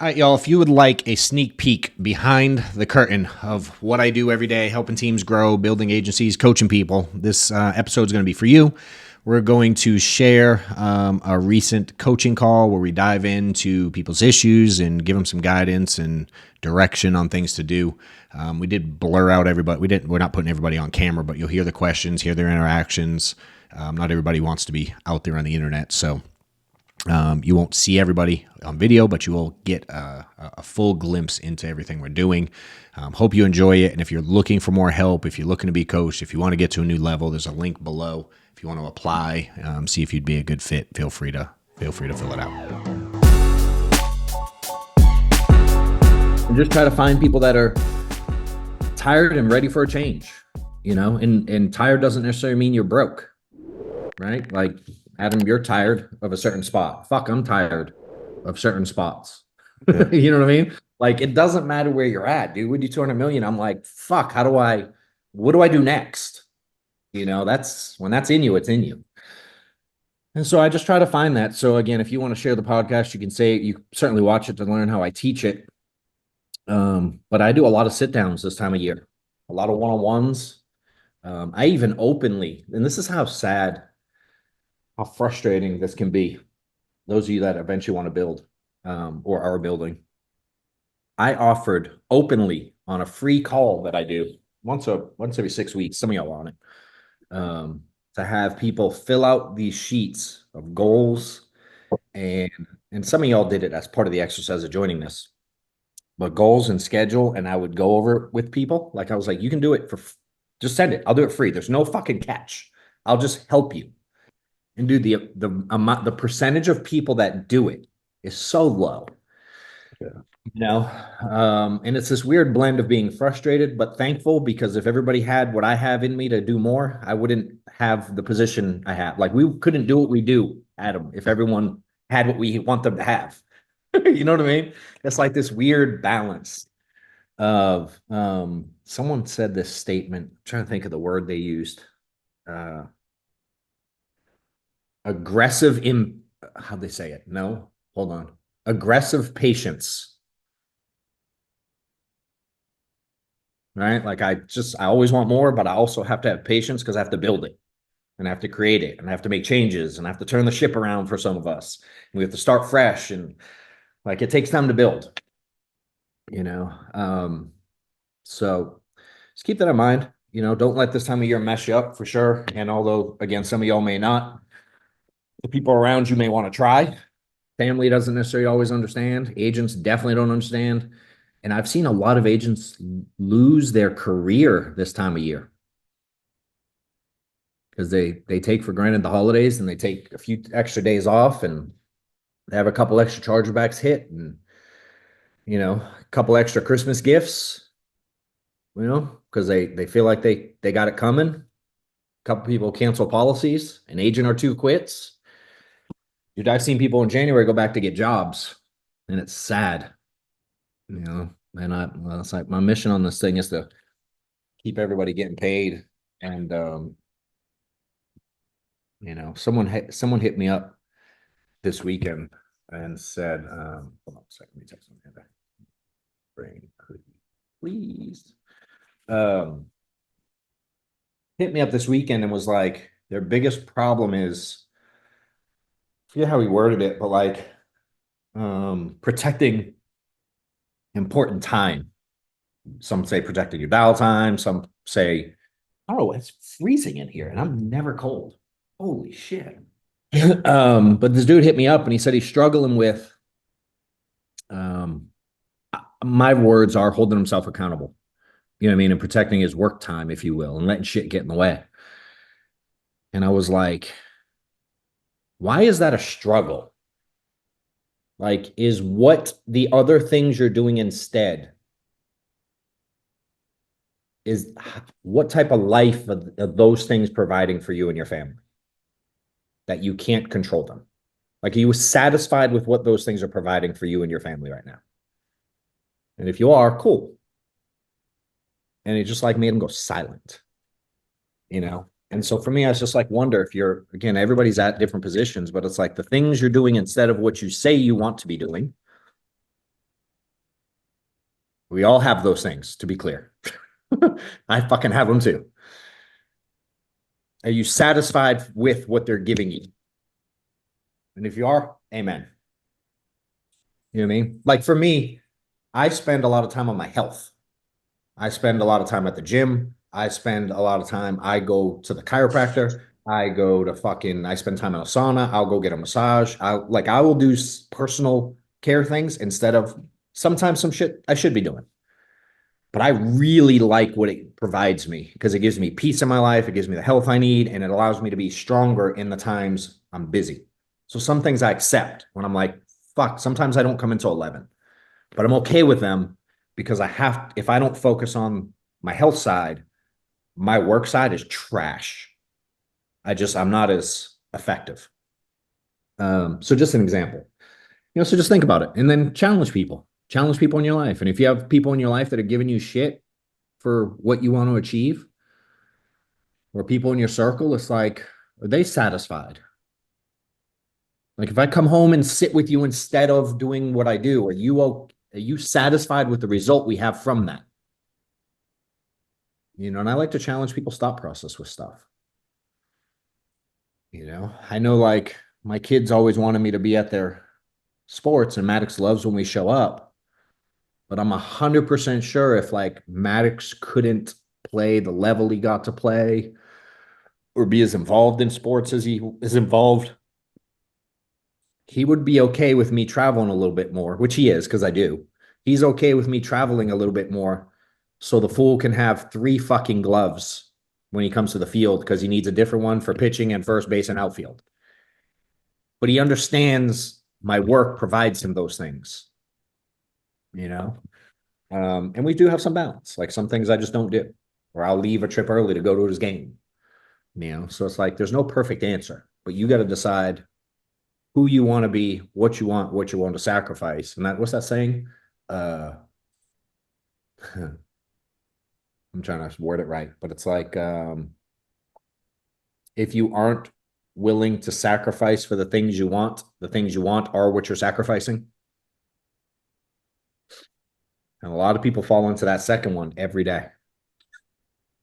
All right, y'all, if you would like a sneak peek behind the curtain of what I do every day, helping teams grow, building agencies, coaching people, this episode is going to be for you. We're going to share a recent coaching call where we dive into people's issues and give them some guidance and direction on things to do. We did blur out everybody. We're not putting everybody on camera, but you'll hear the questions, hear their interactions. Not everybody wants to be out there on the internet, so you won't see everybody on video, but you will get a full glimpse into everything we're doing. Hope you enjoy it. And if you're looking for more help, if you're looking to be coached, if you want to get to a new level, there's a link below. If you want to apply, see if you'd be a good fit, feel free to fill it out. And just try to find people that are tired and ready for a change, and tired doesn't necessarily mean you're broke, right? Like, Adam, you're tired of a certain spot. Fuck, I'm tired of certain spots. Yeah. You know what I mean? Like, it doesn't matter where you're at, dude. We do 200 million. I'm like, fuck, what do I do next? That's when that's in you, it's in you. And so I just try to find that. So again, if you want to share the podcast, you can say it. You certainly watch it to learn how I teach it. But I do a lot of sit downs this time of year, a lot of one-on-ones. I even openly, and this is how frustrating this can be. Those of you that eventually want to build or are building. I offered openly on a free call that I do once every 6 weeks. Some of y'all on it. To have people fill out these sheets of goals, and some of y'all did it as part of the exercise of joining this. But goals and schedule, and I would go over it with people. Like, I was like, you can do it just send it. I'll do it free. There's no fucking catch. I'll just help you. And dude, the percentage of people that do it is so low. Yeah. And it's this weird blend of being frustrated but thankful, because if everybody had what I have in me to do more, I wouldn't have the position I have. Like, we couldn't do what we do, Adam, if everyone had what we want them to have. You know what I mean? It's like this weird balance of someone said this statement. I'm trying to think of the word they used. How'd they say it? No, hold on. Aggressive patience. Right? Like, I always want more, but I also have to have patience because I have to build it and I have to create it and I have to make changes and I have to turn the ship around for some of us. And we have to start fresh, and like, it takes time to build, so just keep that in mind. Don't let this time of year mess you up, for sure. And although, again, some of y'all may not, the people around you may want to try. Family doesn't necessarily always understand. Agents definitely don't understand. And I've seen a lot of agents lose their career this time of year because they take for granted the holidays, and they take a few extra days off, and they have a couple extra chargebacks hit, and a couple extra Christmas gifts, because they feel like they got it coming. A couple people cancel policies, an agent or two quits. Dude, I've seen people in January go back to get jobs, and it's sad, and it's like, my mission on this thing is to keep everybody getting paid. And, someone hit me up this weekend and said, hold on a second, let me text them. Brain, please. Hit me up this weekend and was like, their biggest problem is, I forget how he worded it, but like, protecting important time. Some say protecting your dial time. Some say, I don't know, it's freezing in here and I'm never cold. Holy shit. But this dude hit me up and he said he's struggling with, my words are, holding himself accountable. You know what I mean? And protecting his work time, if you will, and letting shit get in the way. And I was like, why is that a struggle? Like, is what the other things you're doing instead, is what type of life are those things providing for you and your family that you can't control them? Like, are you satisfied with what those things are providing for you and your family right now? And if you are, cool. And it just like made him go silent, And so for me, I was just like, wonder if you're, again, everybody's at different positions, but it's like the things you're doing instead of what you say you want to be doing. We all have those things, to be clear. I fucking have them too. Are you satisfied with what they're giving you? And if you are, amen. You know what I mean? Like for me, I spend a lot of time on my health. I spend a lot of time at the gym. I spend a lot of time, I go to the chiropractor. I spend time in a sauna. I'll go get a massage. I will do personal care things instead of sometimes some shit I should be doing. But I really like what it provides me because it gives me peace in my life. It gives me the health I need, and it allows me to be stronger in the times I'm busy. So some things I accept when I'm like, fuck, sometimes I don't come until 11, but I'm okay with them because if I don't focus on my health side, my work side is trash. I'm not as effective. So just an example, so just think about it and then challenge people in your life. And if you have people in your life that are giving you shit for what you want to achieve, or people in your circle, it's like, are they satisfied? Like if I come home and sit with you instead of doing what I do, are you satisfied with the result we have from that? And I like to challenge people's thought process with stuff. I know like my kids always wanted me to be at their sports, and Maddox loves when we show up, but I'm 100% sure if like Maddox couldn't play the level he got to play or be as involved in sports as he is involved, he would be okay with me traveling a little bit more, which he is because I do. He's okay with me traveling a little bit more so the fool can have 3 fucking gloves when he comes to the field because he needs a different one for pitching and first base and outfield. But he understands my work provides him those things, and we do have some balance. Like some things I just don't do, or I'll leave a trip early to go to his game, so it's like there's no perfect answer, but you got to decide who you want to be, what you want to sacrifice. And what's that saying? I'm trying to word it right, but it's like, if you aren't willing to sacrifice for the things you want are what you're sacrificing. And a lot of people fall into that second one every day.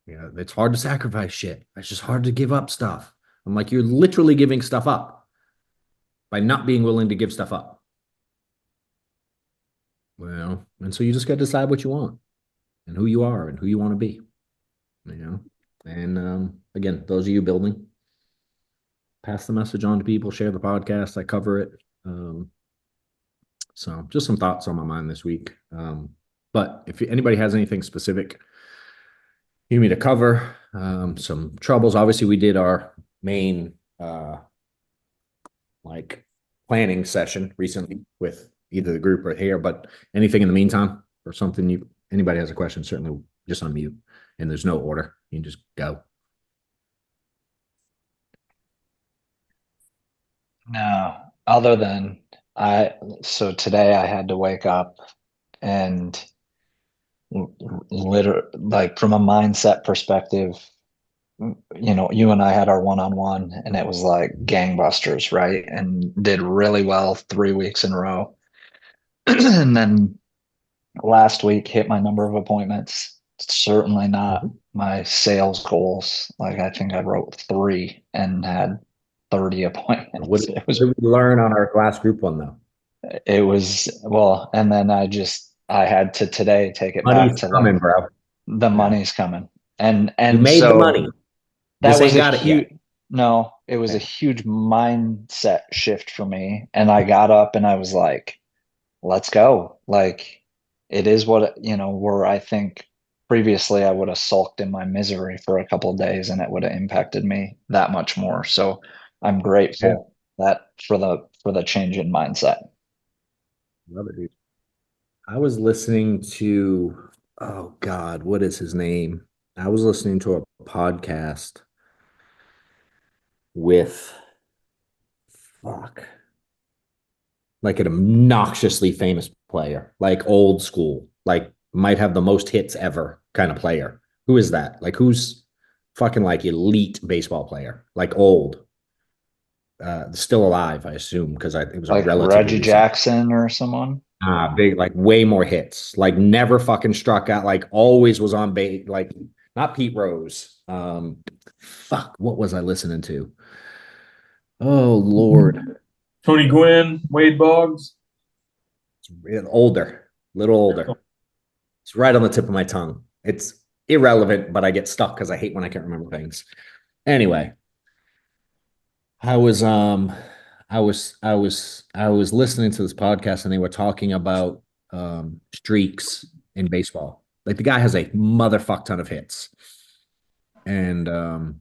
It's hard to sacrifice shit. It's just hard to give up stuff. I'm like, you're literally giving stuff up by not being willing to give stuff up. Well, and so you just got to decide what you want and who you are and who you want to be, and again, those of you building, pass the message on to people, share the podcast. I cover it. So just some thoughts on my mind this week. But if anybody has anything specific you need me to cover, some troubles, obviously we did our main like planning session recently with either the group or here, but anything in the meantime or something anybody has a question, certainly just unmute, and there's no order. You can just go. No, other than so today I had to wake up and literally, like from a mindset perspective, you and I had our one-on-one and it was like gangbusters, right? And did really well 3 weeks in a row. And then last week hit my number of appointments. Certainly not my sales goals. Like I think I wrote 3 and had 30 What, appointments. what did we learn on our last group one though? It was well, and then I had to today take it back Money's to like coming, bro. the Yeah. money's coming. And You and made the so money. that Just was ain't a got it yet. huge no, it was a Okay. huge mindset shift for me. And I got up and I was like, let's go. Like it is what where I think previously I would have sulked in my misery for a couple of days and it would have impacted me that much more. So I'm Yeah. grateful that for the change in mindset. Love it, dude. I was listening to, oh God, what is his name? I was listening to a podcast with, fuck, like an obnoxiously famous player, like old school, like might have the most hits ever kind of player. Who is that? Like who's fucking like elite baseball player, like old, still alive, I assume, because it was a Like relatively Reggie recent. Jackson or someone. Big, like way more hits. Like never fucking struck out. Like always was on base. Like not Pete Rose. Fuck, what was I listening to? Oh Lord, Tony Gwynn, Wade Boggs. older, little older. It's right on the tip of my tongue. It's irrelevant, but I get stuck because I hate when I can't remember things. Anyway, I was I was listening to this podcast and they were talking about streaks in baseball. Like the guy has a motherfuck ton of hits. And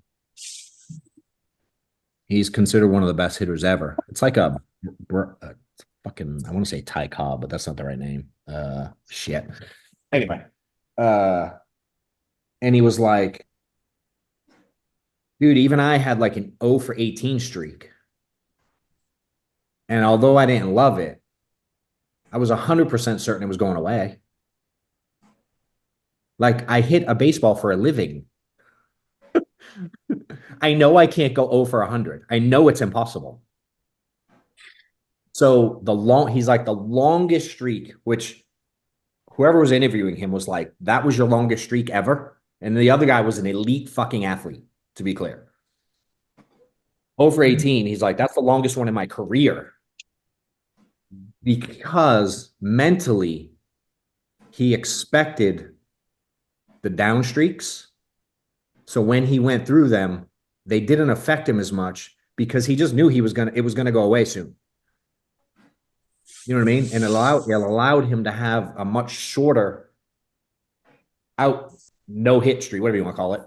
he's considered one of the best hitters ever. It's like a fucking I want to say Ty Cobb, but that's not the right name. Shit. Anyway, uh and he was like, dude, even I had like an 0 for 18 streak. And although I didn't love it, I was 100% certain it was going away. Like I hit a baseball for a living. I know I can't go 0 for 100. I know it's impossible. So he's like the longest streak, which whoever was interviewing him was like, that was your longest streak ever. And the other guy was an elite fucking athlete, to be clear. Over 18, he's like, that's the longest one in my career. Because mentally, he expected the down streaks. So when he went through them, they didn't affect him as much because he just knew it was gonna go away soon. You know what I mean? And it allowed him to have a much shorter out no hit streak, whatever you want to call it,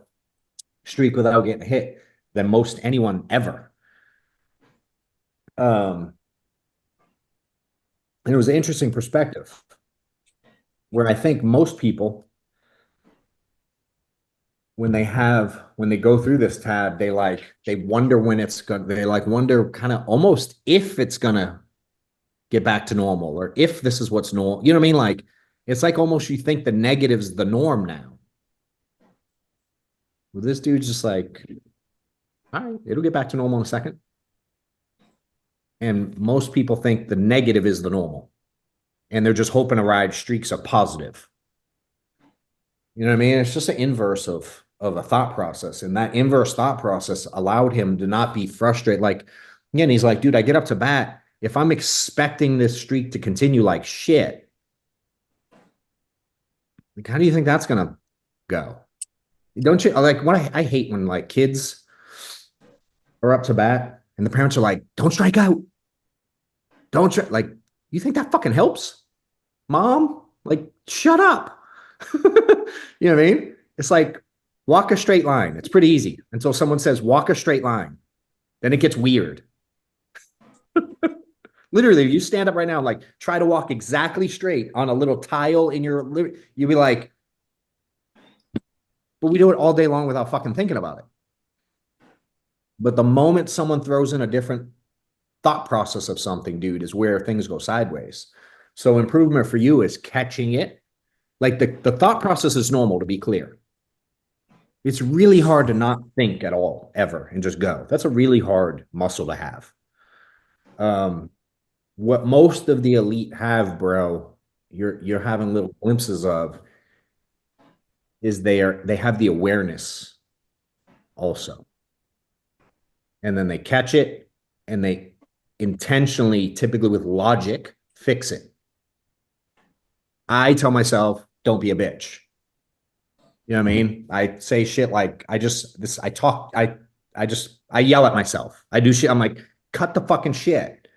streak without getting hit than most anyone ever. And it was an interesting perspective where I think most people, when they go through this tab, they wonder when it's gonna, they like wonder kind of almost if it's gonna get back to normal or if this is what's normal. You know what I mean? Like it's like almost you think the negative's the norm now. Well, this dude's just like, all right, it'll get back to normal in a second. And most people think the negative is the normal. And they're just hoping to ride streaks are positive. You know what I mean? It's just an inverse of a thought process. And that inverse thought process allowed him to not be frustrated. Like, again, he's like, dude, I get up to bat. If I'm expecting this streak to continue like shit, like, how do you think that's going to go? Don't you like what I hate when like kids are up to bat and the parents are like, don't strike out. Like, you think that fucking helps? Mom? Like, shut up. You know what I mean? It's like walk a straight line. It's pretty easy until someone says walk a straight line. Then it gets weird. Literally, you stand up right now, like try to walk exactly straight on a little tile in your living. You'll be like, but we do it all day long without fucking thinking about it. But the moment someone throws in a different thought process of something, dude, is where things go sideways. So improvement for you is catching it. Like the thought process is normal, to be clear. It's really hard to not think at all, ever, and just go. That's a really hard muscle to have. What most of the elite have, bro, you're having little glimpses of is they have the awareness also. And then they catch it and they intentionally, typically with logic, fix it. I tell myself, don't be a bitch. You know what I mean? I say shit like I yell at myself. I do shit. I'm like, cut the fucking shit.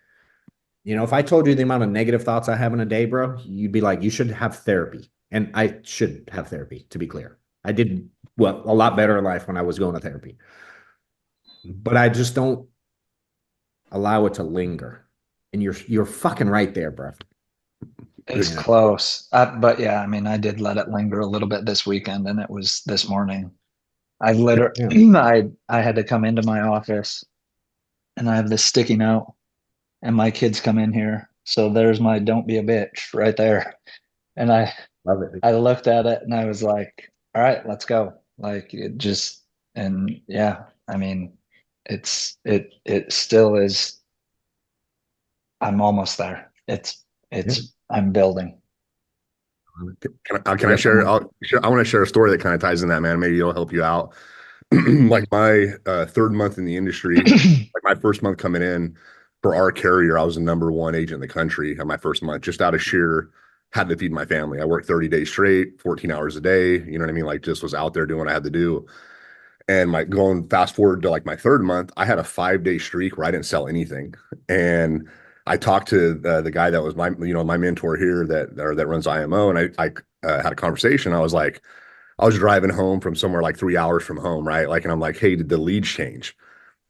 You know, if I told you the amount of negative thoughts I have in a day, bro, you'd be like, you should have therapy. And I should have therapy, to be clear. I did well a lot better in life when I was going to therapy. But I just don't allow it to linger. And you're fucking right there, bro. It's You know? close. But yeah, I mean, I did let it linger a little bit this weekend, and it was this morning. I Yeah. literally, I had to come into my office, and I have this sticky note, and my kids come in here. So there's my "don't be a bitch" right there. And Love it. I looked at it, and I was like, "All right, let's go." Like it just, and yeah, I mean, it still is. I'm almost there. Yeah. It's I'm building. Can I share? I want to share a story that kind of ties in that, man. Maybe it'll help you out. Like my third month in the industry, like my first month coming in for our carrier, I was the number one agent in the country at my first month, just out of sheer had to feed my family. I worked 30 days straight, 14 hours a day. You know what I mean? Like just was out there doing what I had to do. And my going fast forward to like my third month, I had a 5 day streak where I didn't sell anything. And I talked to the guy that was my mentor here that runs IMO, and I had a conversation. I was like, I was driving home from somewhere like 3 hours from home, right? Like, and I'm like, hey, did the leads change?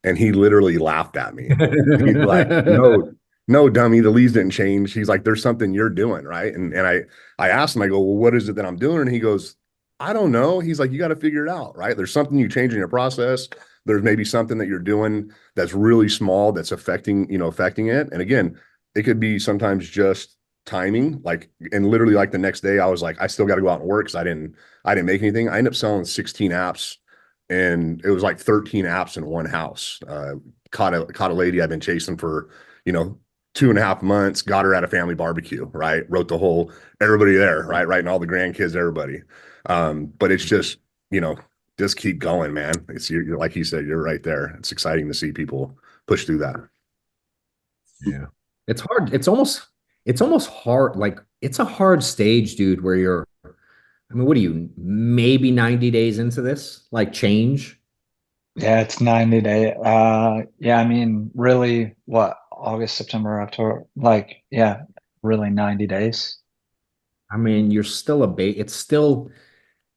And he literally laughed at me. He's like, no, no, dummy, the leads didn't change. He's like, there's something you're doing, right? And I asked him, I go, well, what is it that I'm doing? And he goes, I don't know. He's like, you got to figure it out, right? There's something you change in your process. There's maybe something that you're doing that's really small that's affecting it. And again, it could be sometimes just timing, like, and literally like the next day I was like, I still got to go out and work because I didn't make anything. I ended up selling 16 apps, and it was like 13 apps in one house. Caught a lady I've been chasing for, 2.5 months, got her at a family barbecue, right? Wrote the whole, everybody there, right? Writing all the grandkids, everybody. But it's just, just keep going, man. You're like you said, you're right there. It's exciting to see people push through that. Yeah. It's hard. It's almost hard. Like it's a hard stage, dude, where I mean, what are you, maybe 90 days into this? Like change? Yeah, it's 90 day. Yeah, I mean, really, what, August, September, October? Like, yeah, really 90 days. I mean, you're still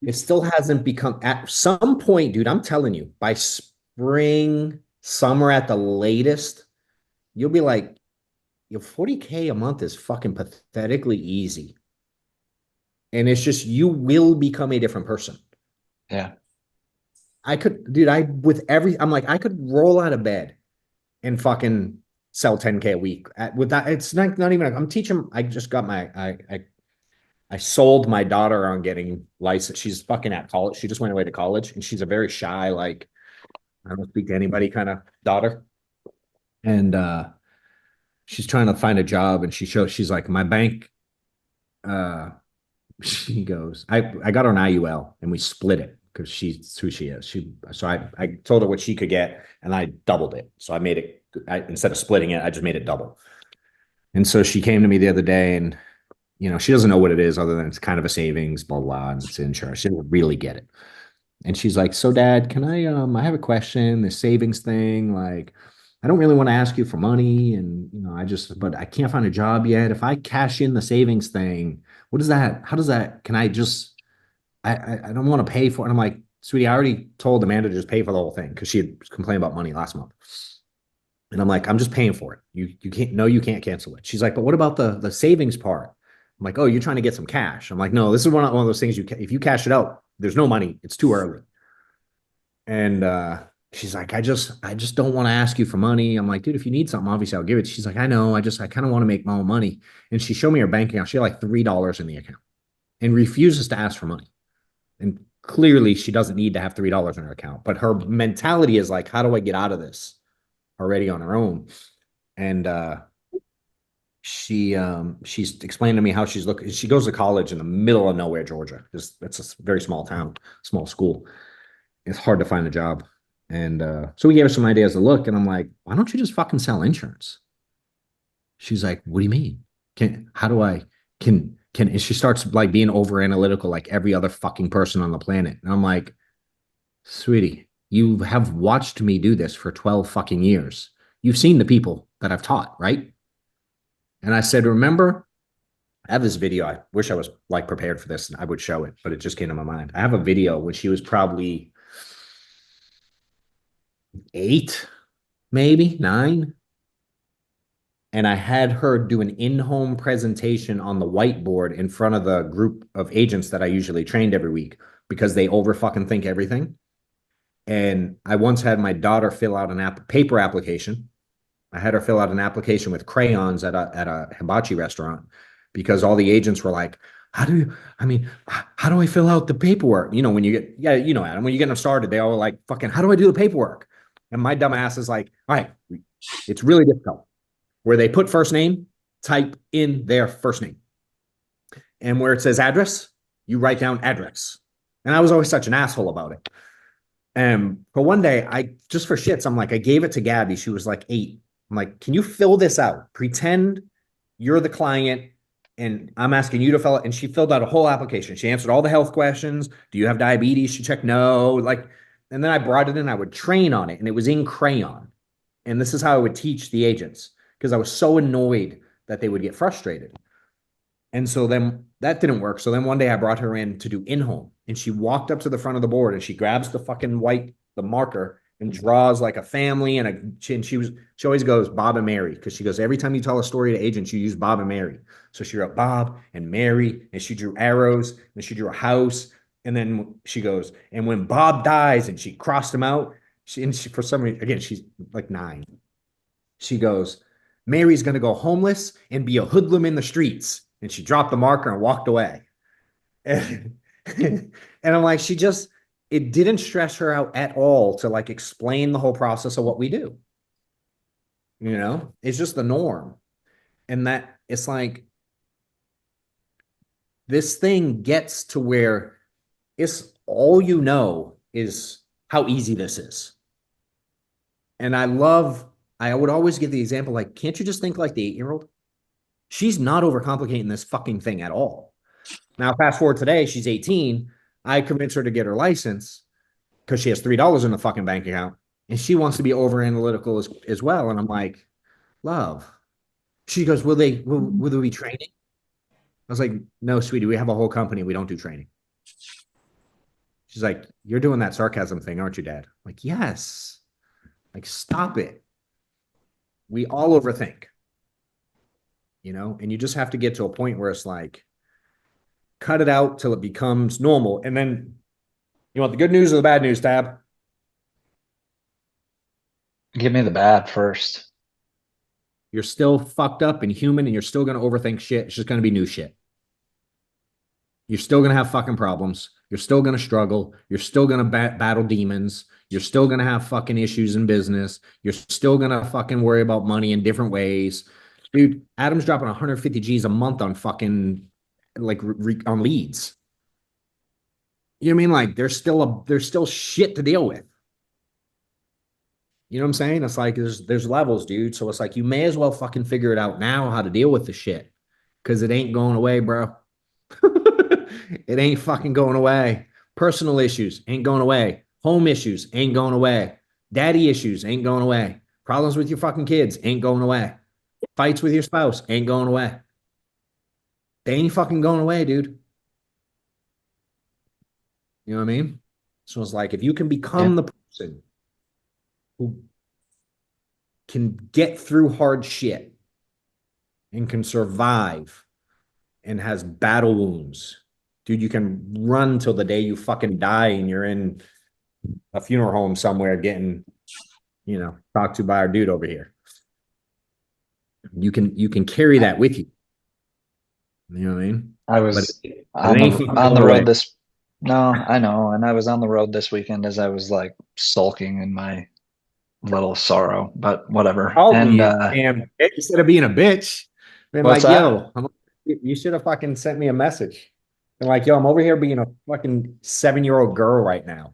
it still hasn't become at some point, dude. I'm telling you, by spring, summer at the latest, you'll be like, your 40K a month is fucking pathetically easy. And it's just, you will become a different person. Yeah. Dude, I'm like, I could roll out of bed and fucking sell 10K a week with that. It's not even, I'm teaching, I just got I sold my daughter on getting licensed. She's fucking at college. She just went away to college, and she's a very shy, like, I don't speak to anybody kind of daughter. And she's trying to find a job, and she's like, my bank, uh, she goes, I got her an IUL and we split it because she's who she is. So I told her what she could get, and I doubled it. So I made it, instead of splitting it, I just made it double. And so she came to me the other day, and she doesn't know what it is other than it's kind of a savings, blah, blah, and it's insurance. She doesn't really get it. And she's like, so Dad, can I have a question, this savings thing, like, I don't really want to ask you for money. And, but I can't find a job yet. If I cash in the savings thing, what is that? How does that, can I just, I don't want to pay for it. And I'm like, sweetie, I already told Amanda to just pay for the whole thing because she had complained about money last month. And I'm like, I'm just paying for it. You can't, no, you can't cancel it. She's like, but what about the savings part? I'm like, oh, you're trying to get some cash. I'm like, no, this is one of those things if you cash it out, there's no money. It's too early. And she's like, I just don't want to ask you for money. I'm like, dude, if you need something, obviously I'll give it. She's like, I know. I kind of want to make my own money. And she showed me her bank account. She had like $3 in the account and refuses to ask for money. And clearly she doesn't need to have $3 in her account. But her mentality is like, how do I get out of this already on her own? And she's explained to me how she's looking. She goes to college in the middle of nowhere, Georgia. It's a very small town, small school. It's hard to find a job. And so we gave her some ideas to look, and I'm like, why don't you just fucking sell insurance? She's like, what do you mean? And she starts like being over analytical like every other fucking person on the planet. And I'm like, sweetie, you have watched me do this for 12 fucking years. You've seen the people that I've taught, right? And I said, remember, I have this video. I wish I was like prepared for this and I would show it, but it just came to my mind. I have a video when she was probably 8, maybe 9. And I had her do an in-home presentation on the whiteboard in front of the group of agents that I usually trained every week because they over fucking think everything. And I once had my daughter fill out an paper application. I had her fill out an application with crayons at a hibachi restaurant because all the agents were like, how do I fill out the paperwork? When you get, Adam, when you get them started, they all like, fucking, how do I do the paperwork? And my dumb ass is like, all right, it's really difficult. Where they put first name, type in their first name. And where it says address, you write down address. And I was always such an asshole about it. But one day, just for shits, I'm like, I gave it to Gabby. She was like 8. I'm like, can you fill this out? Pretend you're the client and I'm asking you to fill it. And she filled out a whole application. She answered all the health questions. Do you have diabetes? She checked no. Like, and then I brought it in. I would train on it, and it was in crayon. And this is how I would teach the agents because I was so annoyed that they would get frustrated. And so then that didn't work. So then one day I brought her in to do in-home, and she walked up to the front of the board and she grabs the fucking the marker and draws like a family and she always goes Bob and Mary because she goes, every time you tell a story to agents, you use Bob and Mary. So she wrote Bob and Mary and she drew arrows and she drew a house. And then she goes, and when Bob dies, and she crossed him out, she for some reason, again, she's like 9. She goes, Mary's going to go homeless and be a hoodlum in the streets. And she dropped the marker and walked away. And, and I'm like, it didn't stress her out at all to like explain the whole process of what we do. You know, it's just the norm. And that it's like, this thing gets to where it's all you know is how easy this is. And I would always give the example, like, can't you just think like the 8-year-old? She's not overcomplicating this fucking thing at all. Now, fast forward today, she's 18. I convinced her to get her license because she has $3 in the fucking bank account. And she wants to be over analytical as well. And I'm like, love. She goes, will there be training? I was like, no, sweetie, we have a whole company. We don't do training. She's like, you're doing that sarcasm thing, aren't you, Dad? I'm like, yes. Like, stop it. We all overthink. You know, and you just have to get to a point where it's like, cut it out till it becomes normal. And then, you want the good news or the bad news, Tab? Give me the bad first. You're still fucked up and human, and you're still going to overthink shit. It's just going to be new shit. You're still going to have fucking problems. You're still going to struggle. You're still going to battle demons. You're still going to have fucking issues in business. You're still going to fucking worry about money in different ways. Dude, Adam's dropping 150 G's a month on fucking like on leads. You know what I mean? Like there's still shit to deal with. You know what I'm saying? It's like there's levels, dude. So it's like you may as well fucking figure it out now how to deal with the shit. Cause it ain't going away, bro. It ain't fucking going away. Personal issues ain't going away. Home issues ain't going away. Daddy issues ain't going away. Problems with your fucking kids ain't going away. Fights with your spouse ain't going away. They ain't fucking going away, dude. You know what I mean? So it's like, if you can become the person who can get through hard shit and can survive and has battle wounds, dude, you can run till the day you fucking die and you're in a funeral home somewhere getting, you know, talked to by our dude over here. You can carry that with you. You know what I mean? I was on the road this. No, I know. And I was on the road this weekend as I was like sulking in my little sorrow, but whatever. And instead of being a bitch, been like, that? yo, you should have fucking sent me a message. And like, yo, I'm over here being a fucking 7-year-old girl right now.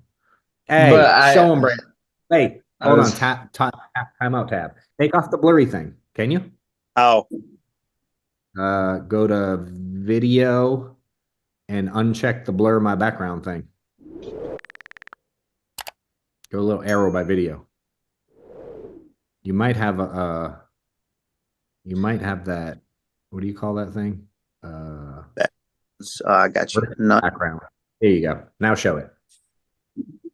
Hey, show him, Brandon. Hey, hold on. Time out tab. Take off the blurry thing. Can you? Oh. Go to video and uncheck the blur my background thing. Go a little arrow by video. You might have that. What do you call that thing? I got you. Background. There you go. Now show it.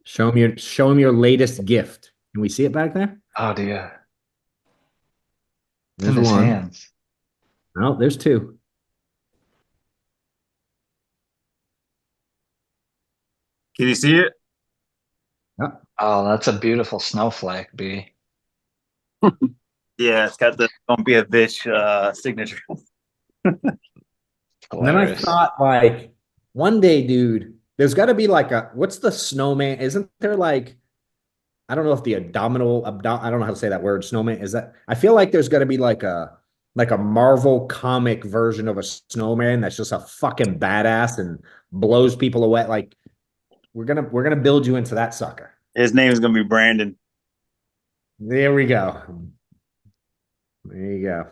Show him your latest gift. Can we see it back there? Oh dear. There's in his one. Hands. No, there's 2. Can you see it? Yep. Oh, that's a beautiful snowflake, B. Yeah, it's got the "Don't be a bitch" signature. And then I thought, like, one day, dude, there's got to be like what's the snowman? Isn't there like, I don't know if the I don't know how to say that word, snowman. Is that, I feel like there's got to be like like a Marvel comic version of a snowman that's just a fucking badass and blows people away. Like we're gonna build you into that sucker. His name is gonna be Brandon. There we go. There you go.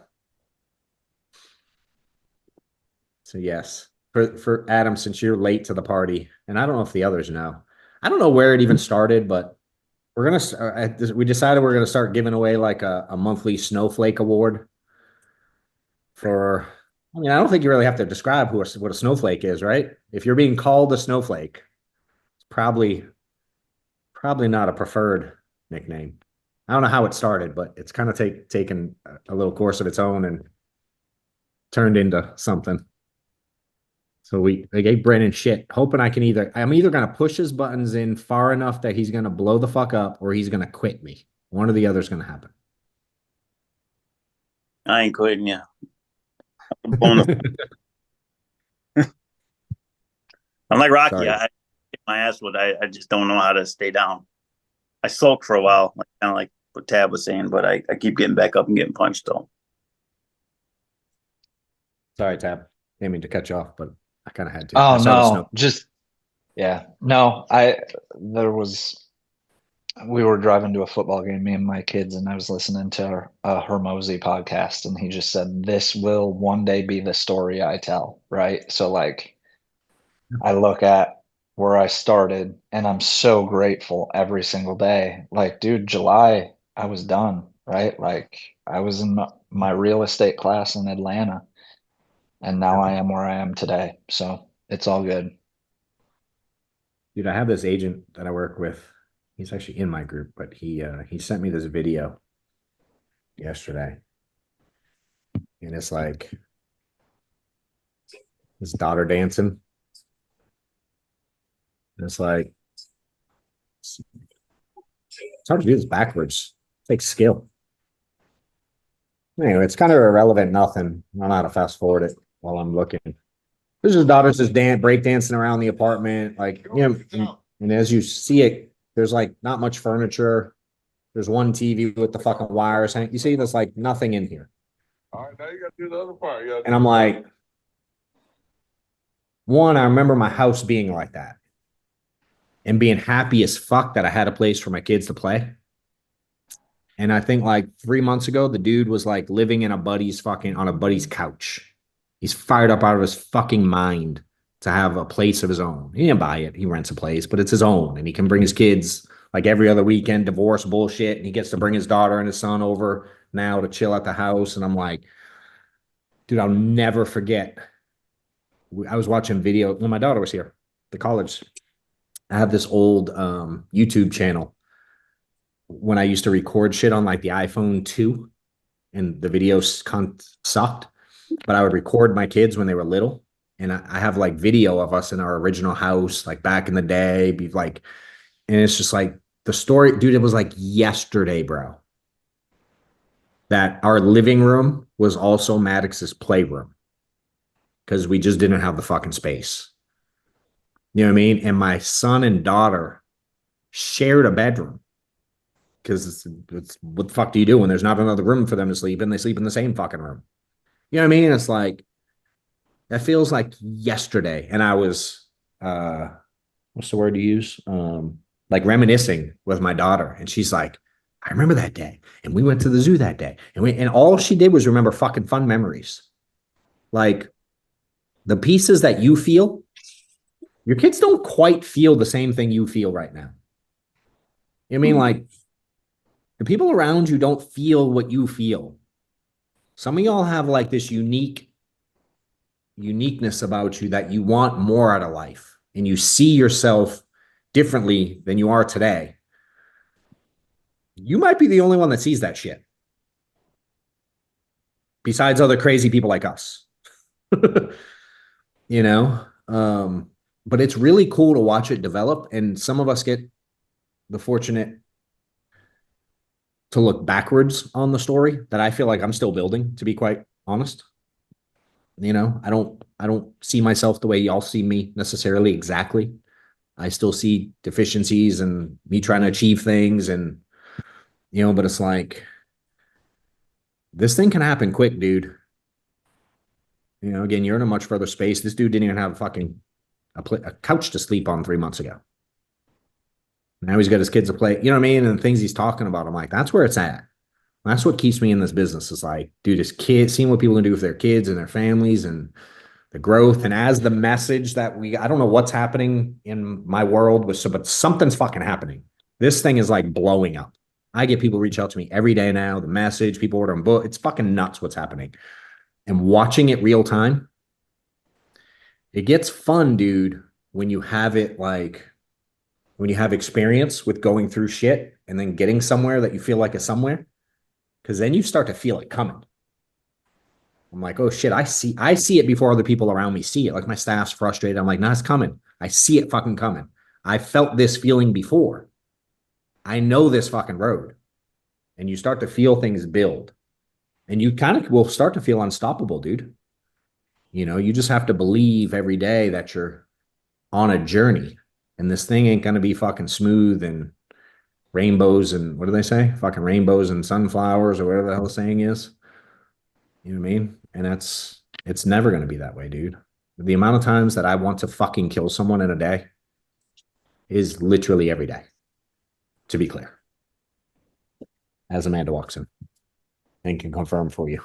So yes, for Adam, since you're late to the party, and I don't know if the others know. I don't know where it even started, but we decided we're gonna start giving away like a monthly snowflake award for. I mean, I don't think you really have to describe what a snowflake is, right? If you're being called a snowflake, it's probably not a preferred nickname. I don't know how it started, but it's kind of taken a little course of its own and turned into something. So they gave Brennan shit, hoping I'm either gonna push his buttons in far enough that he's gonna blow the fuck up, or he's gonna quit me. One or the other is gonna happen. I ain't quitting you. I'm like Rocky. Sorry. I get my ass with. I just don't know how to stay down. I sulk for a while, like kind of like what Tab was saying, but I keep getting back up and getting punched though. Sorry, Tab. Didn't mean to cut you off, but I kind of had to. Oh I saw the no, snow. just yeah. No, we were driving to a football game, me and my kids, and I was listening to a Hermosi podcast, and he just said, "This will one day be the story I tell." Right. So like, I look at where I started, and I'm so grateful every single day. Like, dude, July, I was done. Right. Like, I was in my real estate class in Atlanta, and now I am where I am today. So it's all good. Dude, I have this agent that I work with. He's actually in my group, but he sent me this video yesterday, and it's like his daughter dancing. And it's like it's hard to do this backwards. It takes skill. Anyway, it's kind of irrelevant. Nothing. I don't know how to fast forward it while I'm looking. There's his daughter's just break dancing around the apartment, like and as you see it, there's like not much furniture. There's one TV with the fucking wires. You see, there's like nothing in here. All right, now you got to do the other part. And I'm like, one, I remember my house being like that and being happy as fuck that I had a place for my kids to play. And I think like 3 months ago, the dude was like living in on a buddy's couch. He's fired up out of his fucking mind to have a place of his own. He didn't buy it. He rents a place, but it's his own. And he can bring his kids like every other weekend, divorce bullshit. And he gets to bring his daughter and his son over now to chill at the house. And I'm like, dude, I'll never forget. I was watching video when my daughter was here, the college. I have this old YouTube channel when I used to record shit on like the iPhone 2 and the videos sucked, but I would record my kids when they were little. And I have like video of us in our original house, like back in the day, and it's just like the story, dude, it was like yesterday, bro, that our living room was also Maddox's playroom because we just didn't have the fucking space. You know what I mean? And my son and daughter shared a bedroom because it's what the fuck do you do when there's not another room for them to sleep in? They sleep in the same fucking room. You know what I mean? It's like, that feels like yesterday. And I was, what's the word to use? Like reminiscing with my daughter. And she's like, I remember that day. And we went to the zoo that day. And all she did was remember fucking fun memories. Like the pieces that you feel, your kids don't quite feel the same thing you feel right now. You know what I mean? Like the people around you don't feel what you feel. Some of y'all have like this uniqueness about you that you want more out of life, and you see yourself differently than you are today. You might be the only one that sees that shit, besides other crazy people like us. You know, but it's really cool to watch it develop, and some of us get the fortunate to look backwards on the story that I feel like I'm still building, to be quite honest. You know, I don't see myself the way y'all see me necessarily exactly. I still see deficiencies and me trying to achieve things, and but it's like This thing can happen quick, dude. You know, again, you're in a much further space. This dude didn't even have a couch to sleep on 3 months ago. Now he's got his kids to play, you know what I mean? And the things he's talking about, I'm like, that's where it's at. That's what keeps me in this business. Is like, dude, his kids, seeing what people can do with their kids and their families and the growth. And as the message that I don't know what's happening in my world but something's fucking happening. This thing is like blowing up. I get people reach out to me every day now. The message, people ordering book. It's fucking nuts what's happening. And watching it real time, it gets fun, dude, when you have it like, when you have experience with going through shit and then getting somewhere that you feel like is somewhere, because then you start to feel it coming. I'm like, oh shit, I see it before other people around me see it. Like my staff's frustrated. I'm like, nah, it's coming. I see it fucking coming. I felt this feeling before. I know this fucking road. And you start to feel things build. And you kind of will start to feel unstoppable, dude. You know, you just have to believe every day that you're on a journey. And this thing ain't going to be fucking smooth and rainbows and what do they say? Fucking rainbows and sunflowers or whatever the hell the saying is. You know what I mean? And it's never going to be that way, dude. The amount of times that I want to fucking kill someone in a day is literally every day, to be clear. As Amanda walks in and can confirm for you.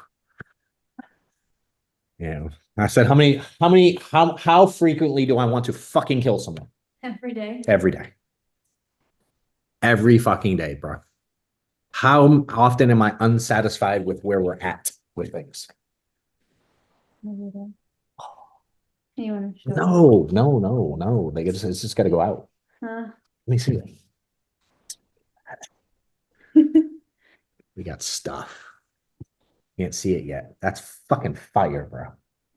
Yeah. I said, how frequently do I want to fucking kill someone? Every day. Every day. Every fucking day, bro. How often am I unsatisfied with where we're at with things? Every day. You want to show? No. It's just got to go out. Huh? Let me see. We got stuff. Can't see it yet. That's fucking fire, bro.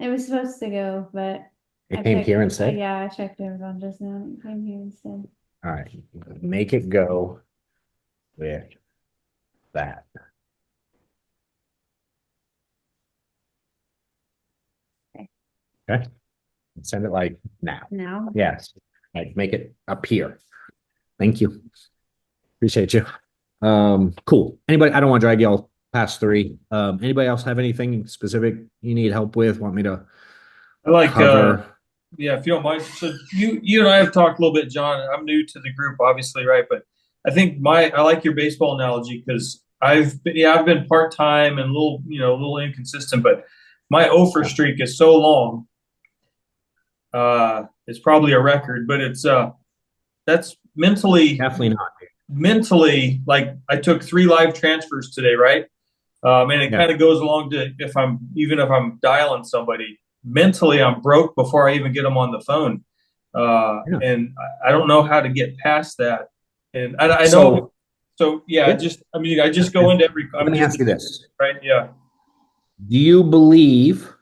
It was supposed to go, but It came here instead? Yeah, I checked Amazon just now. It came here instead. All right. Make it go with that. Okay. Send it like now. Now? Yes. Like make it appear. Thank you. Appreciate you. Cool. Anybody, I don't want to drag y'all past 3. Anybody else have anything specific you need help with? Want me to I like, cover? yeah, if you don't mind. So you and I have talked a little bit, John. I'm new to the group, obviously, right? But I think I like your baseball analogy because I've been part-time and a little inconsistent, but my over streak is so long. It's probably a record, but that's mentally Definitely not. mentally, like I took 3 live transfers today, right? And it kind of goes along to if I'm dialing somebody, mentally I'm broke before I even get them on the phone. And I don't know how to get past that. And I know, so yeah, I just go into every, Let me ask you this. Right. Yeah. Do you believe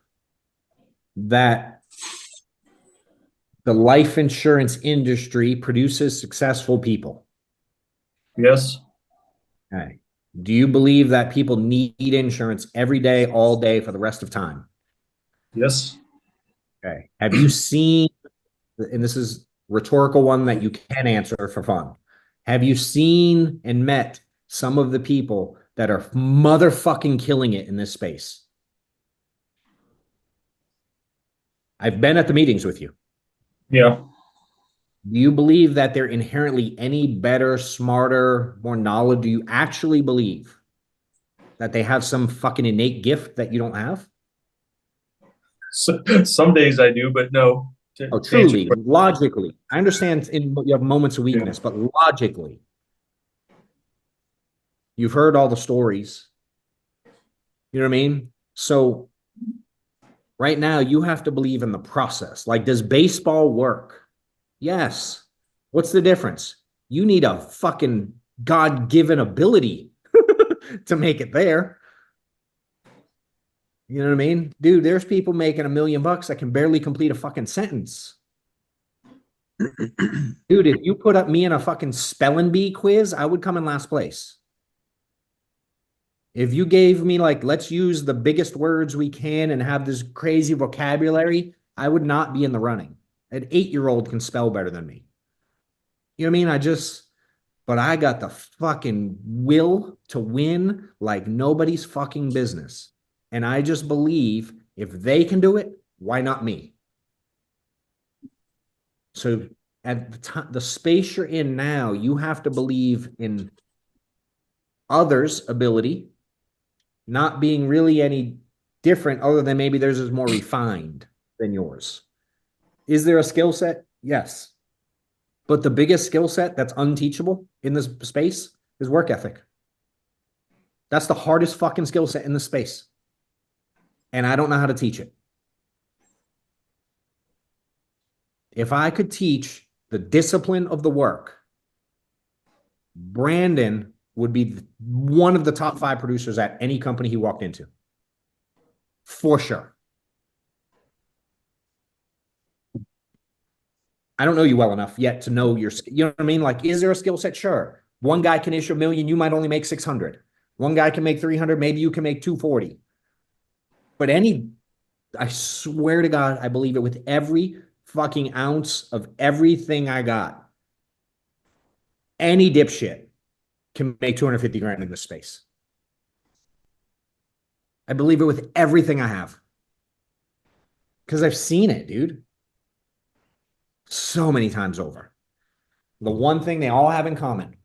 that the life insurance industry produces successful people? Yes. Okay. Do you believe that people need insurance every day, all day for the rest of time? Yes. Okay. Have you seen, and this is a rhetorical one that you can answer for fun. Have you seen and met some of the people that are motherfucking killing it in this space? I've been at the meetings with you. Yeah. Do you believe that they're inherently any better, smarter, more knowledge? Do you actually believe that they have some fucking innate gift that you don't have? So, some days I do, but no. Truly, logically. I understand you have moments of weakness, but logically, you've heard all the stories. You know what I mean? So right now, you have to believe in the process. Like, does baseball work? Yes. What's the difference? You need a fucking God-given ability to make it there. You know what I mean? Dude, there's people making $1 million that can barely complete a fucking sentence. Dude, if you put up me in a fucking spelling bee quiz, I would come in last place. If you gave me like, let's use the biggest words we can and have this crazy vocabulary, I would not be in the running. An 8-year-old can spell better than me. You know what I mean? but I got the fucking will to win like nobody's fucking business. And I just believe if they can do it, why not me? So at the time, the space you're in now, you have to believe in others' ability, not being really any different other than maybe theirs is more refined than yours. Is there a skill set? Yes. But the biggest skill set that's unteachable in this space is work ethic. That's the hardest fucking skill set in the space. And I don't know how to teach it. If I could teach the discipline of the work, Brandon would be one of the top 5 producers at any company he walked into. For sure. I don't know you well enough yet to know your, you know what I mean? Like, is there a skill set? Sure. One guy can issue $1 million, you might only make 600. One guy can make 300, maybe you can make 240. But I swear to God, I believe it with every fucking ounce of everything I got. Any dipshit can make 250 grand in this space. I believe it with everything I have. Because I've seen it, dude. So many times over. The one thing they all have in common,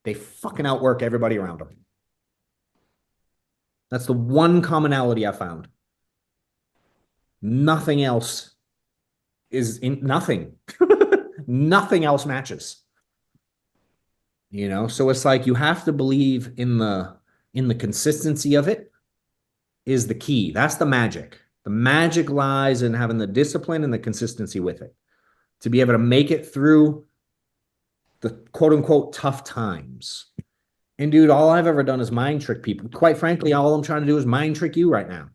they fucking outwork everybody around them. That's the one commonality I found. Nothing else is in nothing. Nothing else matches. You know, so it's like you have to believe in the consistency of it is the key. That's the magic. The magic lies in having the discipline and the consistency with it to be able to make it through the quote unquote tough times. And dude, all I've ever done is mind trick people. Quite frankly, all I'm trying to do is mind trick you right now.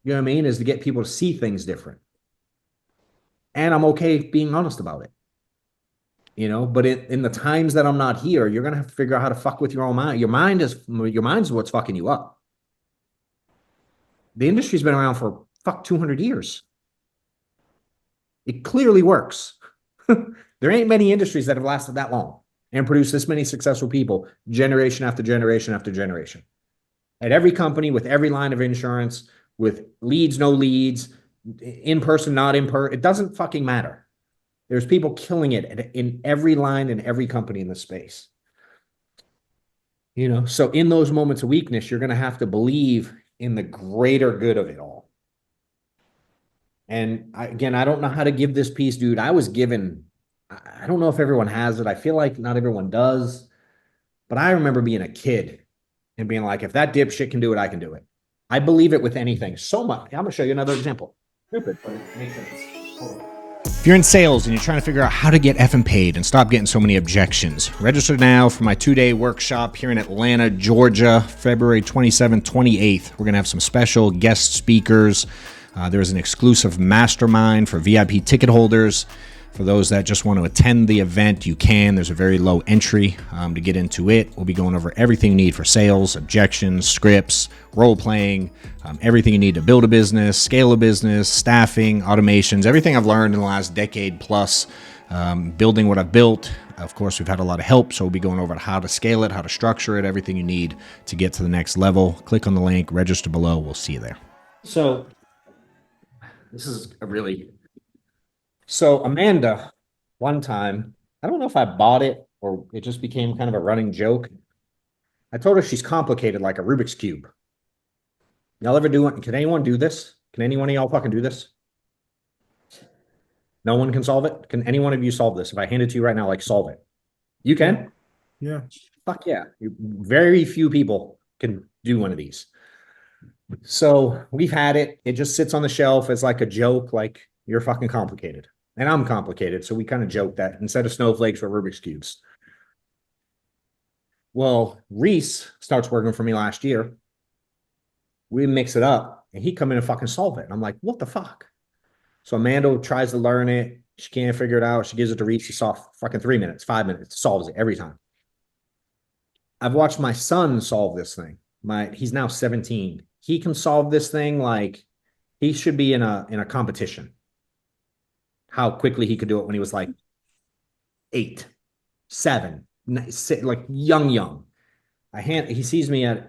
You know what I mean? Is to get people to see things different. And I'm okay being honest about it. You know, but in the times that I'm not here, you're going to have to figure out how to fuck with your own mind. Your mind's what's fucking you up. The industry's been around for 200 years. It clearly works. There ain't many industries that have lasted that long and produced this many successful people generation after generation after generation. At every company, with every line of insurance, with leads, no leads, in person, not in person, it doesn't fucking matter. There's people killing it in every line in every company in the space. You know, so in those moments of weakness, you're going to have to believe in the greater good of it all. And again, I don't know how to give this piece, dude. I was given, I don't know if everyone has it. I feel like not everyone does. But I remember being a kid and being like, if that dipshit can do it, I can do it. I believe it with anything so much. I'm going to show you another example. Stupid, but it makes sense. Hold on. If you're in sales and you're trying to figure out how to get effing paid and stop getting so many objections, register now for my 2-day workshop here in Atlanta, Georgia, February 27th, 28th. We're going to have some special guest speakers. There's an exclusive mastermind for VIP ticket holders. For those that just want to attend the event, you can. There's a very low entry to get into it. We'll be going over everything you need for sales, objections, scripts, role-playing, everything you need to build a business, scale a business, staffing, automations, everything I've learned in the last decade plus, building what I've built. Of course, we've had a lot of help, so we'll be going over how to scale it, how to structure it, everything you need to get to the next level. Click on the link, register below. We'll see you there. So this is a really... So Amanda, one time, I don't know if I bought it or it just became kind of a running joke. I told her she's complicated like a Rubik's Cube. Y'all ever do it? Can anyone do this? Can any one of y'all fucking do this? No one can solve it? Can any one of you solve this? If I hand it to you right now, like solve it. You can? Yeah. Fuck yeah. Very few people can do one of these. So we've had it. It just sits on the shelf as like a joke, like you're fucking complicated. And I'm complicated, so we kind of joke that instead of snowflakes, we're Rubik's Cubes. Well, Reese starts working for me last year. We mix it up, and he come in and fucking solve it. And I'm like, what the fuck? So Amanda tries to learn it. She can't figure it out. She gives it to Reese. He solves fucking 3 minutes, 5 minutes, solves it every time. I've watched my son solve this thing. He's now 17. He can solve this thing like he should be in a competition. How quickly he could do it when he was like 8. 7, like young. He sees me at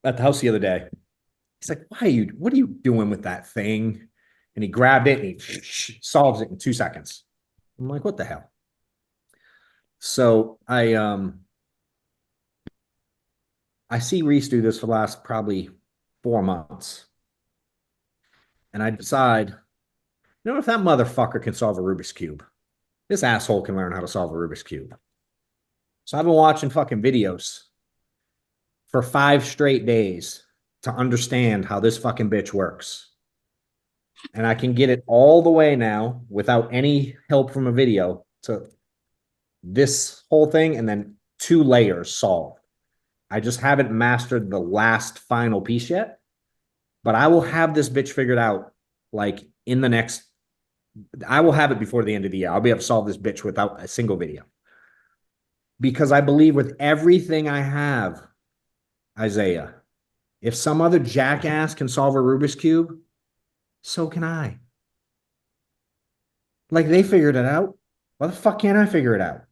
the house the other day. He's like, what are you doing with that thing? And he grabbed it and he solves it in 2 seconds. I'm like, what the hell? So I see Reese do this for the last probably 4 months. And I decide, if that motherfucker can solve a Rubik's Cube, this asshole can learn how to solve a Rubik's Cube. So I've been watching fucking videos for 5 straight days to understand how this fucking bitch works. And I can get it all the way now without any help from a video to this whole thing and then 2 layers solved. I just haven't mastered the last final piece yet, but I will have this bitch figured out like I will have it before the end of the year. I'll be able to solve this bitch without a single video. Because I believe with everything I have, Isaiah, if some other jackass can solve a Rubik's Cube, so can I. Like they figured it out. Why the fuck can't I figure it out?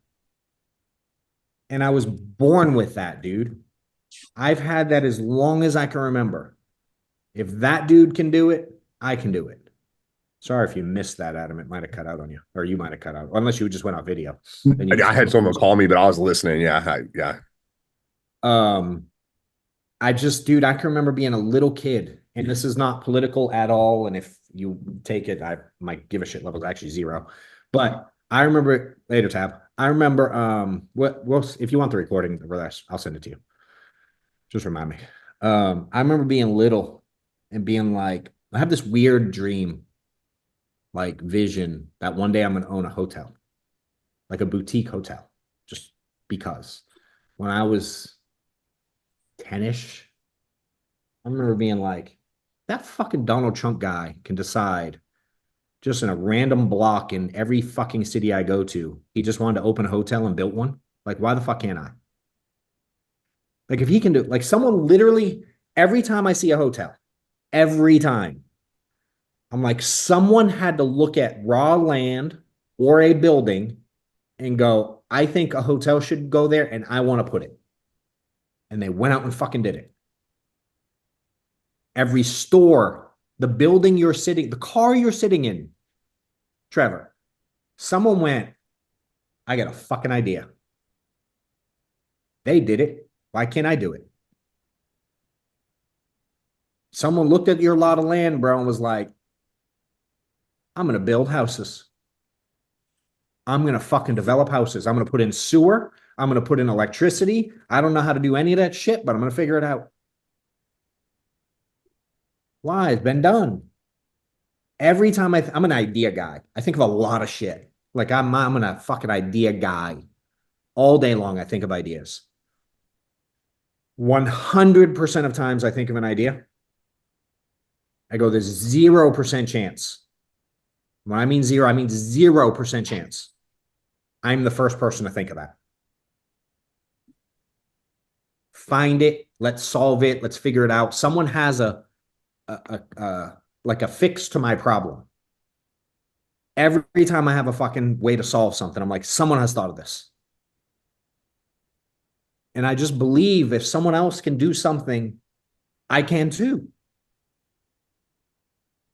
And I was born with that, dude. I've had that as long as I can remember. If that dude can do it, I can do it. Sorry if you missed that, Adam. It might have cut out on you, or you might have cut out, unless you just went off video. I had someone call me, but I was listening. Yeah, yeah. I just, dude, I can remember being a little kid, and this is not political at all. And if you take it, I might give a shit level is actually 0. But I remember later tab. I remember if you want the recording for that, I'll send it to you. Just remind me. I remember being little and being like, I have this weird dream, like vision that one day I'm gonna own a hotel, like a boutique hotel, just because. When I was 10-ish, I remember being like, that fucking Donald Trump guy can decide just in a random block in every fucking city I go to, he just wanted to open a hotel and built one. Like, why the fuck can't I? Like, if he can do it, like someone literally, every time I see a hotel, every time, I'm like, someone had to look at raw land or a building and go, I think a hotel should go there and I want to put it. And they went out and fucking did it. Every store, the building you're sitting, the car you're sitting in, Trevor, someone went, I got a fucking idea. They did it. Why can't I do it? Someone looked at your lot of land, bro, and was like, I'm going to build houses. I'm going to fucking develop houses. I'm going to put in sewer. I'm going to put in electricity. I don't know how to do any of that shit, but I'm going to figure it out. Why? It's been done. Every time I'm an idea guy. I think of a lot of shit. Like I'm a fucking idea guy. All day long, I think of ideas. 100% of times I think of an idea, I go, there's 0% chance. When I mean 0, I mean 0% chance. I'm the first person to think of that. Find it. Let's solve it. Let's figure it out. Someone has like a fix to my problem. Every time I have a fucking way to solve something, I'm like, someone has thought of this. And I just believe if someone else can do something, I can too.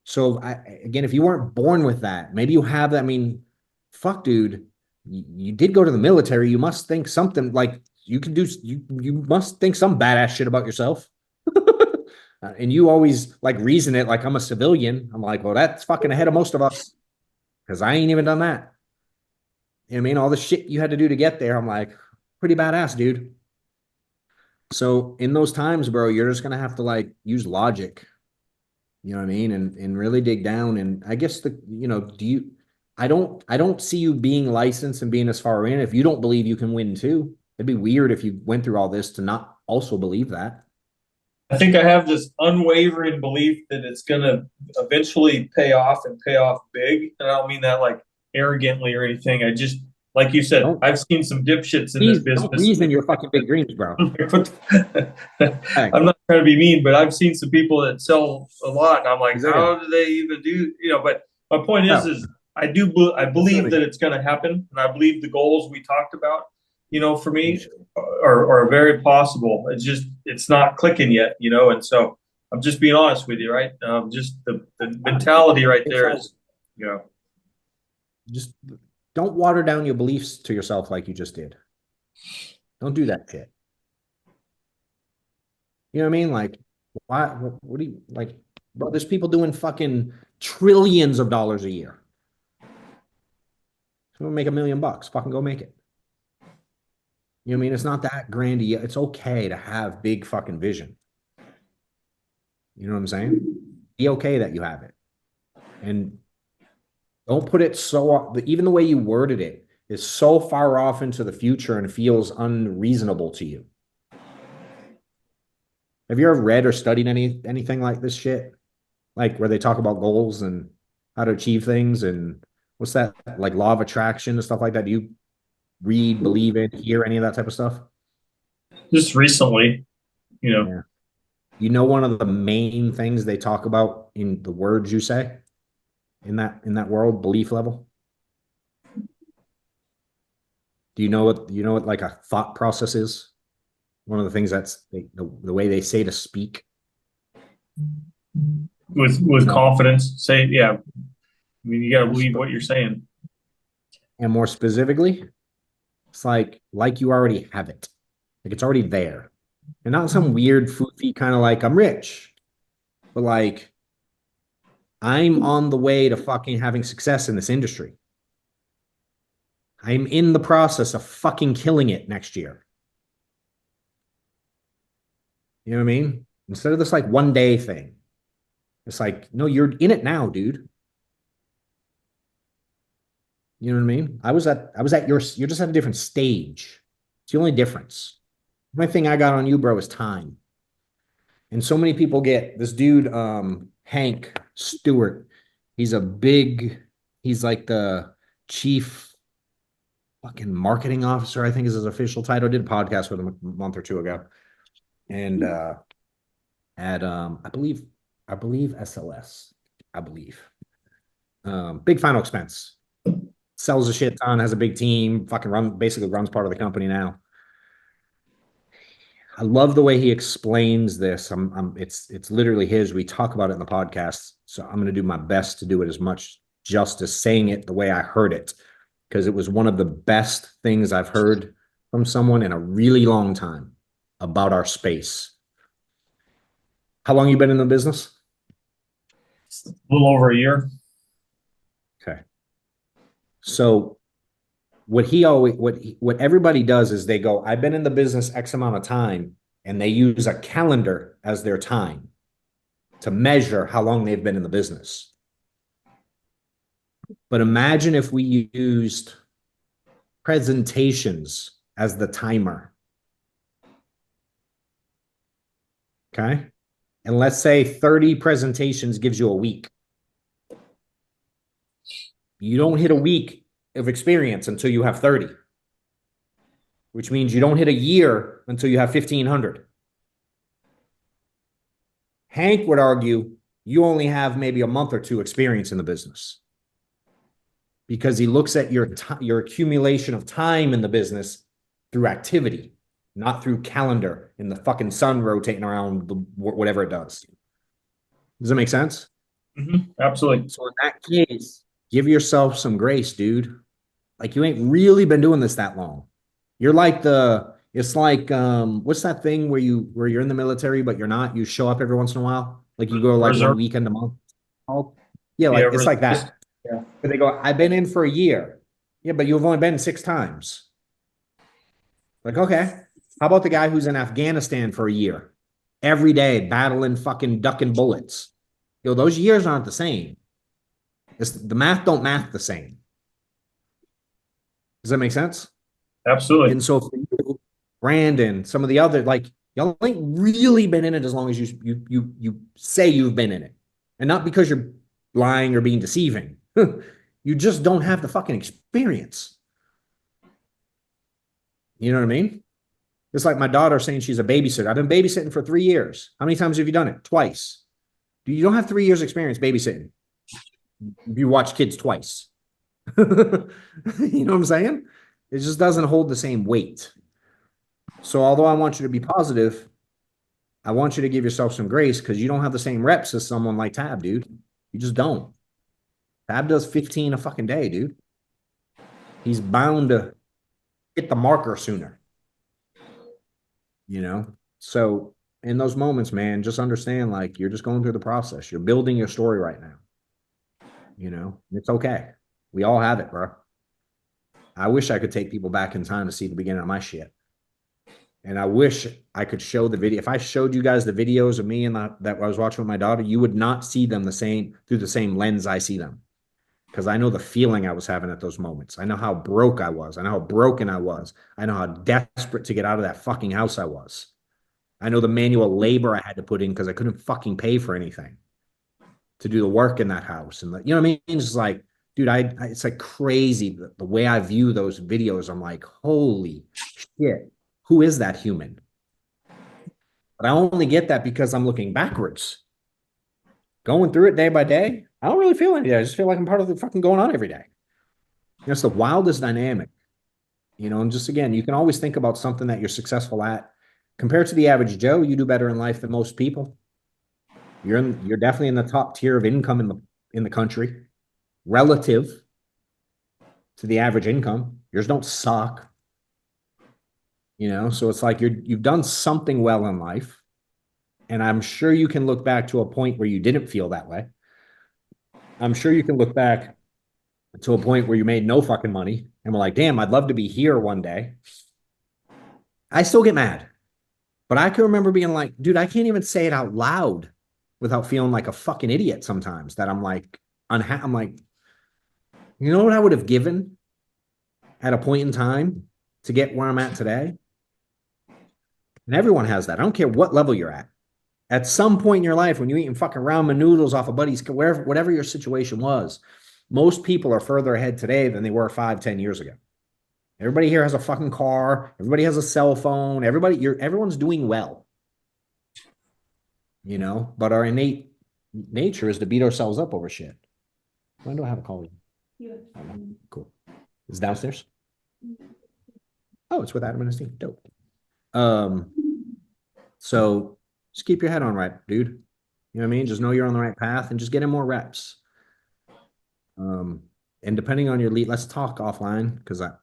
So again, if you weren't born with that, maybe you have that. I mean, fuck, dude, you did go to the military. You must think something like you can do. You must think some badass shit about yourself. And you always like reason it like I'm a civilian. I'm like, well, that's fucking ahead of most of us because I ain't even done that. You know what I mean? All the shit you had to do to get there. I'm like, pretty badass, dude. So in those times, bro, you're just going to have to like use logic, you know what I mean? And really dig down. And I guess I don't see you being licensed and being as far in if you don't believe you can win too. It'd be weird if you went through all this to not also believe that. I think I have this unwavering belief that it's going to eventually pay off and pay off big. And I don't mean that like arrogantly or anything. I just, like you said, I've seen some dipshits in this business. Don't reason your fucking big dreams, bro. I'm not trying to be mean, but I've seen some people that sell a lot, and I'm like, how do they even do? But my point is I believe that it's going to happen, and I believe the goals we talked about, for me, are very possible. It's not clicking yet, and so I'm just being honest with you, right? Just the mentality right there is, Just don't water down your beliefs to yourself like you just did. Don't do that shit. You know what I mean? Like, why? What do you like, bro? There's people doing fucking trillions of dollars a year. So make $1 million. Fucking go make it. You know what I mean? It's not that grand. It's okay to have big fucking vision. You know what I'm saying? Be okay that you have it. And don't put it even the way you worded it is so far off into the future and feels unreasonable to you. Have you ever read or studied anything like this shit? Like where they talk about goals and how to achieve things and what's that, like law of attraction and stuff like that? Do you read, believe in, hear any of that type of stuff? Just recently, Yeah. You know, one of the main things they talk about in the words you say in that world, belief level? Do you know what like a thought process is? One of the things that's the way they say to speak. with confidence, say, yeah. I mean, you got to believe what you're saying. And more specifically, it's like you already have it. Like it's already there. And not some weird foofy kind of like I'm rich, but like I'm on the way to fucking having success in this industry. I'm in the process of fucking killing it next year. You know what I mean? Instead of this like one day thing, it's like, no, you're in it now, dude. You know what I mean? I was at you're just at a different stage. It's the only difference. The only thing I got on you, bro, is time. And so many people get this dude, Hank Stewart. He's like the chief fucking marketing officer, I think is his official title. I did a podcast with him a month or two ago. And at I believe SLS, I believe. Big final expense. Sells a shit ton, has a big team, basically runs part of the company now. I love the way he explains this. It's literally his. We talk about it in the podcast. So I'm going to do my best to do it as much justice saying it the way I heard it, because it was one of the best things I've heard from someone in a really long time about our space. How long you been in the business? A little over a year. Okay. So what everybody does is they go, I've been in the business X amount of time, and they use a calendar as their time to measure how long they've been in the business. But imagine if we used presentations as the timer. Okay. And let's say 30 presentations gives you a week. You don't hit a week of experience until you have 30, which means you don't hit a year until you have 1,500. Hank would argue you only have maybe a month or two experience in the business, because he looks at your accumulation of time in the business through activity, not through calendar and the fucking sun rotating around whatever it does. Does that make sense? Mm-hmm. Absolutely. So in that case, give yourself some grace, dude. Like you ain't really been doing this that long. You're like it's like what's that thing where you're in the military but you're not? You show up every once in a while, like you go like one weekend a month. Oh, yeah, like it's like that. Yeah. But they go, I've been in for a year. Yeah, but you've only been 6 times. Like, okay. How about the guy who's in Afghanistan for a year? Every day battling fucking ducking bullets. Those years aren't the same. The math don't math the same. Does that make sense? Absolutely. And so for you, Brandon, some of the other, like, y'all ain't really been in it as long as you say you've been in it. And not because you're lying or being deceiving. You just don't have the fucking experience. You know what I mean? It's like my daughter saying she's a babysitter. I've been babysitting for 3 years. How many times have you done it? Twice. You don't have 3 years experience babysitting. You watch kids twice. You know what I'm saying? It just doesn't hold the same weight. So although I want you to be positive, I want you to give yourself some grace because you don't have the same reps as someone like Tab, dude. You just don't. Tab does 15 a fucking day, dude. He's bound to hit the marker sooner. You know? So in those moments, man, just understand like you're just going through the process. You're building your story right now. You know, it's okay. We all have it, bro. I wish I could take people back in time to see the beginning of my shit. And I wish I could show the video. If I showed you guys the videos of me and that I was watching with my daughter, you would not see them the same through the same lens I see them. Because I know the feeling I was having at those moments. I know how broke I was. I know how broken I was. I know how desperate to get out of that fucking house I was. I know the manual labor I had to put in because I couldn't fucking pay for anything to do the work in that house. And, you know what I mean? It's just like, dude, it's like crazy. The way I view those videos, I'm like, holy shit, who is that human? But I only get that because I'm looking backwards. Going through it day by day, I don't really feel anything. I just feel like I'm part of the fucking going on every day. It's the wildest dynamic. You know, and just again, you can always think about something that you're successful at. Compared to the average Joe, you do better in life than most people. You're definitely in the top tier of income in the country, relative to the average income. Yours don't suck. You know, so it's like you've done something well in life. And I'm sure you can look back to a point where you didn't feel that way. I'm sure you can look back to a point where you made no fucking money and were like, damn, I'd love to be here one day. I still get mad. But I can remember being like, dude, I can't even say it out loud without feeling like a fucking idiot sometimes that I'm like, I'm like, you know what I would have given at a point in time to get where I'm at today? And everyone has that. I don't care what level you're at. At some point in your life, when you're eating fucking ramen noodles off a buddy's, whatever your situation was, most people are further ahead today than they were 5-10 years ago. Everybody here has a fucking car. Everybody has a cell phone. Everyone's doing well. You know, but our innate nature is to beat ourselves up over shit. When do I have a call? Cool. Is it downstairs? Oh, it's with Adam and his team. Dope. So just keep your head on right, dude. You know what I mean? Just know you're on the right path and just get in more reps. And depending on your lead, let's talk offline because I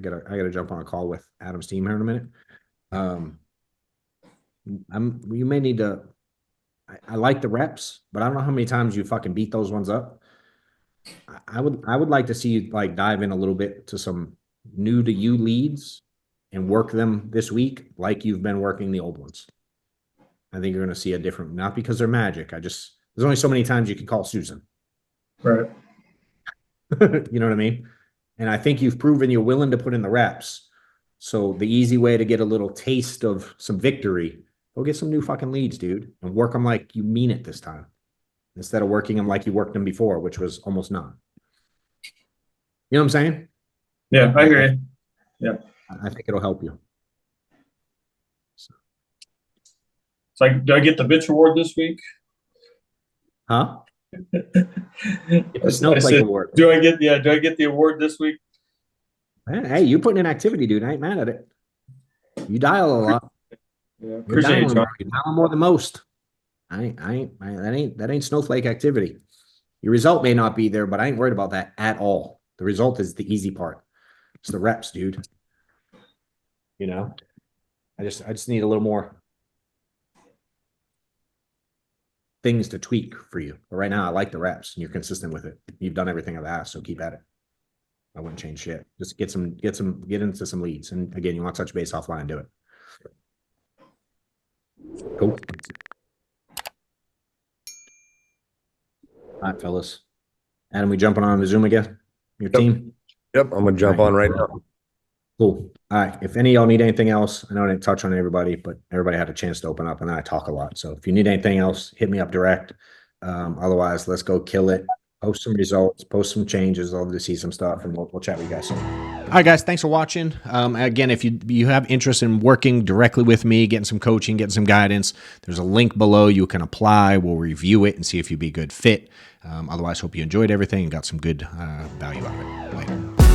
gotta jump on a call with Adam's team here in a minute. You may need to. I like the reps, but I don't know how many times you fucking beat those ones up. I would like to see you like dive in a little bit to some new to you leads and work them this week like you've been working the old ones. I think you're going to see a different, not because they're magic. There's only so many times you can call Susan. Right. You know what I mean? And I think you've proven you're willing to put in the reps. So the easy way to get a little taste of some victory, go get some new fucking leads, dude, and work them like you mean it this time instead of working them like you worked them before, which was almost none. You know what I'm saying? Yeah, I hear you. Yeah. I think it'll help you. So do I get the bitch award this week? Huh? The snowflake award. Do I get the award this week? Hey, you putting in activity, dude. I ain't mad at it. You dial a lot. Yeah, appreciate it, John. You dial more than most. That ain't snowflake activity. Your result may not be there, but I ain't worried about that at all. The result is the easy part. It's the reps, dude. You know, I just need a little more things to tweak for you. But right now, I like the reps, and you're consistent with it. You've done everything I've asked, so keep at it. I wouldn't change shit. Just get into some leads, and again, you want to touch base offline, do it. Cool. All right, fellas. Adam, we jumping on the Zoom again? Your team? Yep, I'm gonna jump on right now. Cool. All right. If any of y'all need anything else, I know I didn't touch on everybody, but everybody had a chance to open up, and then I talk a lot. So if you need anything else, hit me up direct. Otherwise, let's go kill it. Post some results, post some changes. I'll love to see some stuff, and we'll chat with you guys soon. All right, guys. Thanks for watching. Again, if you have interest in working directly with me, getting some coaching, getting some guidance, there's a link below. You can apply. We'll review it and see if you'd be a good fit. Otherwise, hope you enjoyed everything and got some good value out of it. Later.